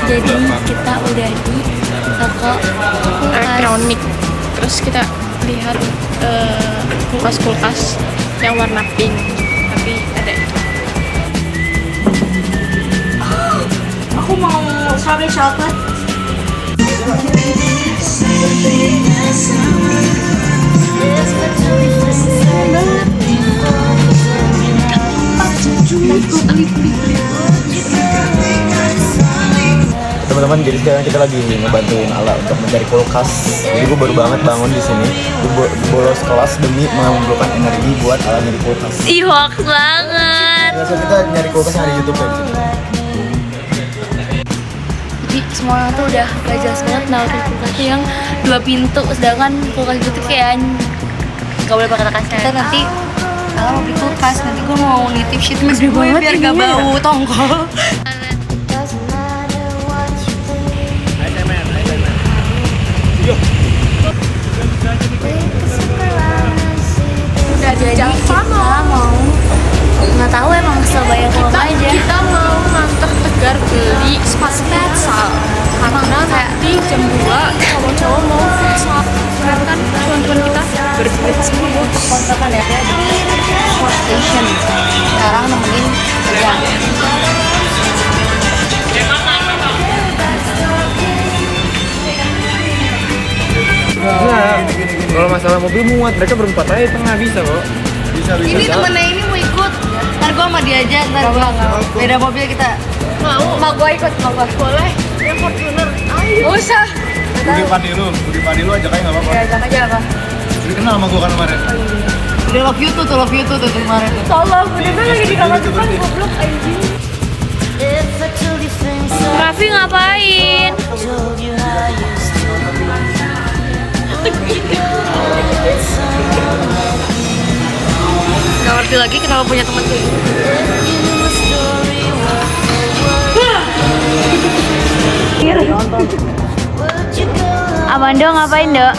Jadi kita udah di toko elektronik. Terus kita lihat kulkas-kulkas yang warna pink, tapi ada itu. Aku mau strawberry coklat. Teman-teman, jadi sekarang kita lagi ngebantuin Ala untuk mencari kulkas. Jadi gue baru banget bangun di sini. Gue bolos kelas demi mengumpulkan energi buat Ala nyari kulkas. Ih, hoax banget. Biasa kita nyari kulkas yang ada di YouTube kayak gitu. Jadi semua orang tuh udah gak jelas banget nawarin kulkas yang 2 pintu, sedangkan kulkas itu kayak gak boleh pakai kasar. Kita nanti kalau mau beli kulkas, nanti gue mau nitip shit mas gue biar gak bau tongkol. Udah jadi kita mau nggak tahu emang sebanyak apa aja. Kita mau nganter Tegar beli sepatu futsal karena nanti jam 2 cowok-cowok mau futsal. Keren kan cuan-cuan kita berduit semua bos. Kontrakan ya di Sport Station. Sekarang nemenin ya. Nah, kalau masalah mobil muat, mereka berempat aja tengah bisa kok. Bisa. Ini temennya ini mau ikut. Ntar gue sama dia aja, ntar gue beda mobil kita. Mau gue ikut, mau gue. Boleh ya Fortuner. Ayo. Gak usah. Budi Padi lu ajak aja nggak apa-apa. Ya ajak aja apa. Udah kenal sama gue kan kemarin. Udah love you tuh kemarin tuh. Tolong, udah lagi di kamar depan goblok anjing. Raffi ngapain? Gak ngerti lagi kenapa punya teman kayak gitu. Amando ngapain, Dok?